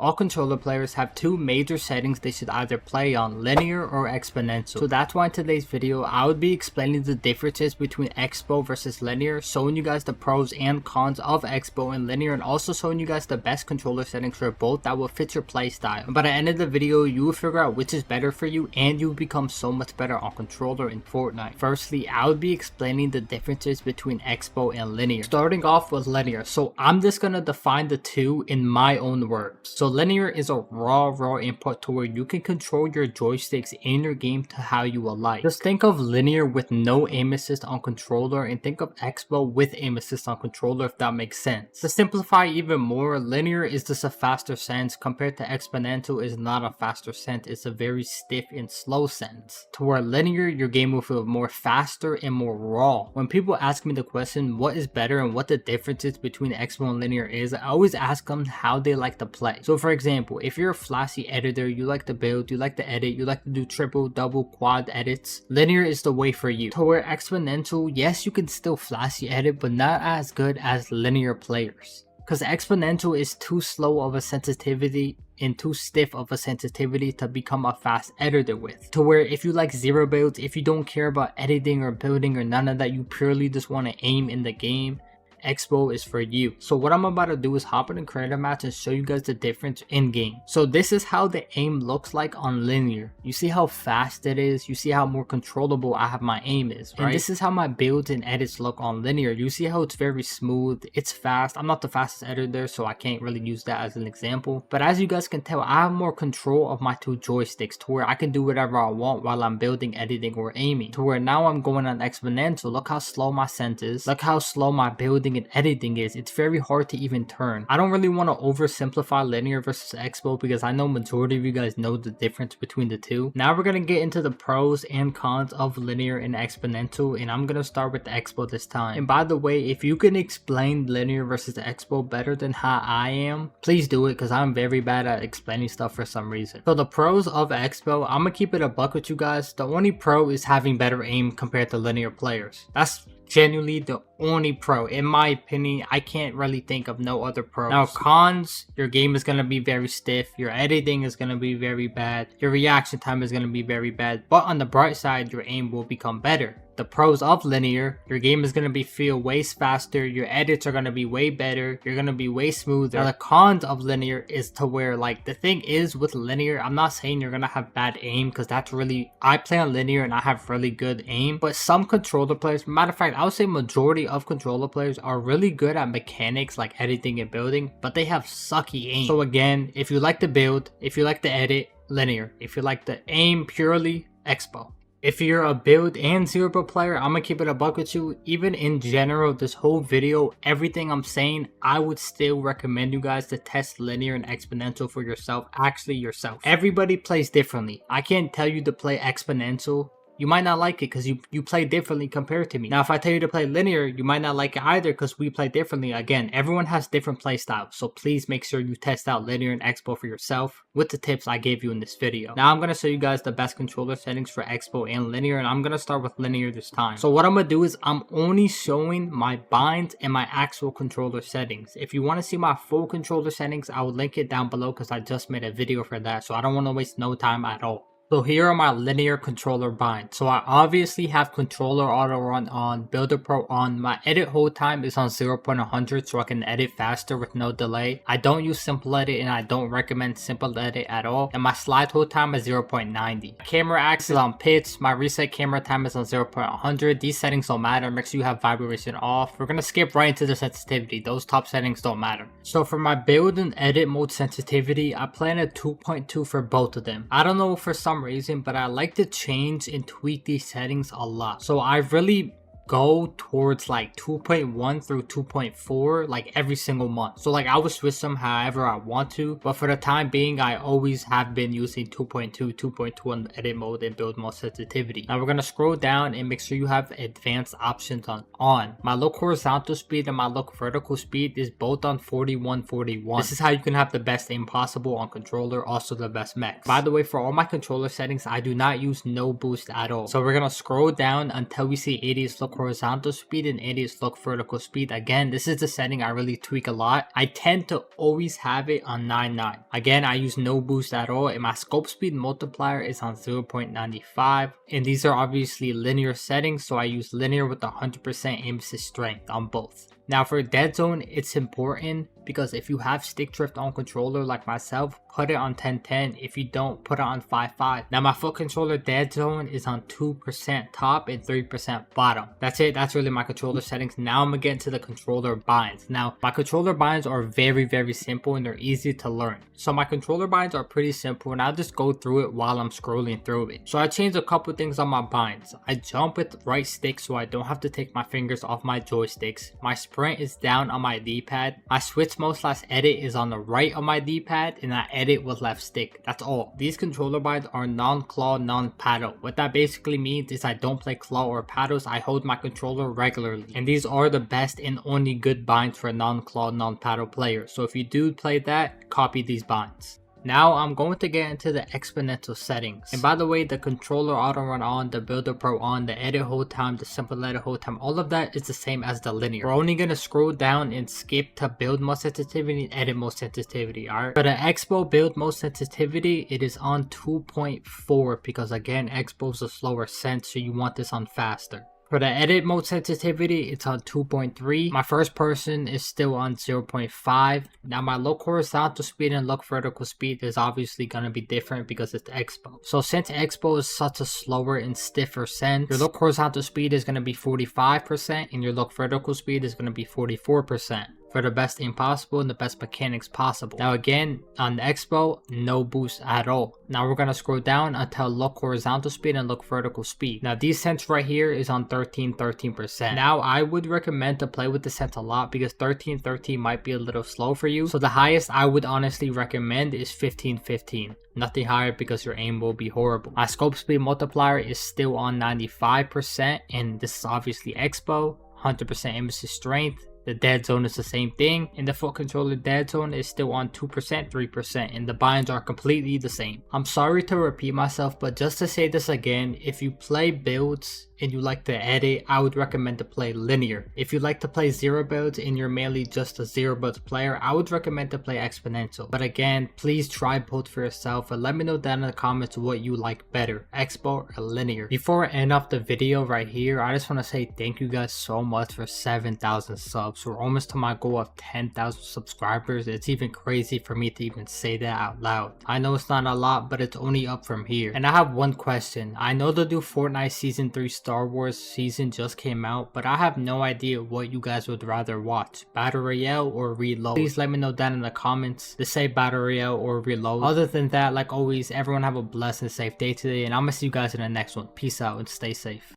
All controller players have two major settings they should either play on, linear or exponential. So that's why in today's video I would be explaining the differences between expo versus linear, showing you guys the pros and cons of expo and linear, and also showing you guys the best controller settings for both that will fit your play style. And by the end of the video you will figure out which is better for you and you will become so much better on controller in Fortnite. Firstly, I would be explaining the differences between expo and linear. Starting off with linear, so I'm just gonna define the two in my own words. So linear is a raw input to where you can control your joysticks in your game to how you will like. Just think of linear with no aim assist on controller and think of expo with aim assist on controller, if that makes sense. To simplify even more, linear is just a faster sense compared to exponential is not a faster sense, it's a very stiff and slow sense. To where linear, your game will feel more faster and more raw. When people ask me the question what is better and what the differences between expo and linear is, I always ask them how they like to play. So for example, if you're a flashy editor, you like to build, you like to edit, you like to do triple, double, quad edits, linear is the way for you. To where exponential, yes, you can still flashy edit, but not as good as linear players. Because exponential is too slow of a sensitivity and too stiff of a sensitivity to become a fast editor with. To where if you like zero builds, if you don't care about editing or building or none of that, you purely just want to aim in the game, expo is for you. So what I'm about to do is hop in a creative match and show you guys the difference in game. So this is how the aim looks like on linear. You see how fast it is, you see how more controllable I have my aim is, right? And this is how my builds and edits look on linear. You see how it's very smooth, it's fast. I'm not the fastest editor, so I can't really use that as an example, but as you guys can tell, I have more control of my two joysticks to where I can do whatever I want while I'm building, editing, or aiming. To where now I'm going on exponential, look how slow my sense is, look how slow my building and editing is. It's very hard to even turn. I don't really want to oversimplify linear versus expo because I know majority of you guys know the difference between the two. Now we're going to get into the pros and cons of linear and exponential, and I'm going to start with the expo this time. And by the way, if you can explain linear versus expo better than how I am, please do it because I'm very bad at explaining stuff for some reason. So the pros of expo, I'm going to keep it a buck with you guys. The only pro is having better aim compared to linear players. That's genuinely the only pro. In my opinion, I can't really think of no other pros. Now cons, your game is going to be very stiff, your editing is going to be very bad, your reaction time is going to be very bad, but on the bright side, your aim will become better. The pros of linear, your game is going to feel way faster, your edits are going to be way better, you're going to be way smoother. Now the cons of linear is to where, like, the thing is with linear, I'm not saying you're going to have bad aim because that's really, I play on linear and I have really good aim, but some controller players, matter of fact, I would say majority of controller players are really good at mechanics like editing and building, but they have sucky aim. So again, if you like to build, if you like to edit, linear. If you like to aim purely, expo. If you're a build and zero build player, I'm gonna keep it a buck with you. Even in general, this whole video, everything I'm saying, I would still recommend you guys to test linear and exponential for yourself. Actually yourself. Everybody plays differently. I can't tell you to play exponential. You might not like it because you play differently compared to me. Now, if I tell you to play linear, you might not like it either because we play differently. Again, everyone has different play styles, so please make sure you test out linear and expo for yourself with the tips I gave you in this video. Now, I'm going to show you guys the best controller settings for expo and linear, and I'm going to start with linear this time. So what I'm going to do is I'm only showing my binds and my actual controller settings. If you want to see my full controller settings, I will link it down below because I just made a video for that, so I don't want to waste no time at all. So here are my linear controller binds. So I obviously have controller auto run on, builder pro on. My edit hold time is on 0.100 so I can edit faster with no delay. I don't use simple edit and I don't recommend simple edit at all. And my slide hold time is 0.90. Camera axis is on pitch. My reset camera time is on 0.100. These settings don't matter. Make sure you have vibration off. We're gonna skip right into the sensitivity. Those top settings don't matter. So for my build and edit mode sensitivity, I plan a 2.2 for both of them. I don't know, for some reason, but I like to change and tweak these settings a lot. So I really go towards like 2.1 through 2.4 like every single month. So like I will switch them however I want to, but for the time being I always have been using 2.2, 2.2 on edit mode and build mode sensitivity. Now we're gonna scroll down and make sure you have advanced options on. My look horizontal speed and my look vertical speed is both on 4141. This is how you can have the best aim possible on controller, also the best mech. By the way, for all my controller settings I do not use no boost at all. So we're gonna scroll down until we see 80's look horizontal speed and it is look vertical speed. Again, this is the setting I really tweak a lot. I tend to always have it on 9.9. Again, I use no boost at all, and my scope speed multiplier is on 0.95. And these are obviously linear settings, so I use linear with 100% aim assist strength on both. Now for dead zone, it's important because if you have stick drift on controller like myself, put it on 1010. If you don't, put it on 5.5. Now my foot controller dead zone is on 2% top and 3% bottom. That's it. That's really my controller settings. Now I'm gonna get into the controller binds. Now my controller binds are very simple and they're easy to learn. So my controller binds are pretty simple and I'll just go through it while I'm scrolling through it. So I changed a couple things on my binds. I jump with right stick so I don't have to take my fingers off my joysticks. My sprint is down on my D-pad. My switch mode/edit is on the right of my D-pad, and I edit with left stick. That's all. These controller binds are non-claw, non-paddle. What that basically means is I don't play claw or paddles. I hold my controller regularly, and these are the best and only good binds for non-claw, non-paddle players. So if you do play that, copy these binds. Now I'm going to get into the exponential settings. And by the way, the controller auto run on, the builder pro on, the edit hold time, the simple edit hold time, all of that is the same as the linear. We're only going to scroll down and skip to build mode sensitivity and edit mode sensitivity, alright? For the Expo build mode sensitivity, it is on 2.4 because again, Expo is a slower sense, so you want this on faster. For the edit mode sensitivity, it's on 2.3. My first person is still on 0.5. Now my look horizontal speed and look vertical speed is obviously going to be different because it's Expo. So since Expo is such a slower and stiffer sense, your look horizontal speed is going to be 45% and your look vertical speed is going to be 44%. For the best aim possible and the best mechanics possible. Now again, on the Expo, no boost at all. Now we're going to scroll down until look horizontal speed and look vertical speed. Now these sense right here is on 13%. Now I would recommend to play with the sense a lot because 13 might be a little slow for you. So the highest I would honestly recommend is 15. Nothing higher because your aim will be horrible. My scope speed multiplier is still on 95% and this is obviously Expo, 100% aim assist strength. The dead zone is the same thing, and the foot controller dead zone is still on 2%, 3%, and the binds are completely the same. I'm sorry to repeat myself, but just to say this again, if you play builds and you like to edit, I would recommend to play linear. If you like to play zero builds and you're mainly just a zero builds player, I would recommend to play exponential. But again, please try both for yourself and let me know down in the comments what you like better, expo or linear. Before I end off the video right here, I just want to say thank you guys so much for 7,000 subs. We're almost to my goal of 10,000 subscribers. It's even crazy for me to even say that out loud. I know it's not a lot, but it's only up from here. And I have one question. I know the new Fortnite Season 3 Star Wars season just came out, but I have no idea what you guys would rather watch, Battle Royale or Reload. Please let me know down in the comments to say Battle Royale or Reload. Other than that, like always, everyone have a blessed and safe day today, and I'm gonna see you guys in the next one. Peace out and stay safe.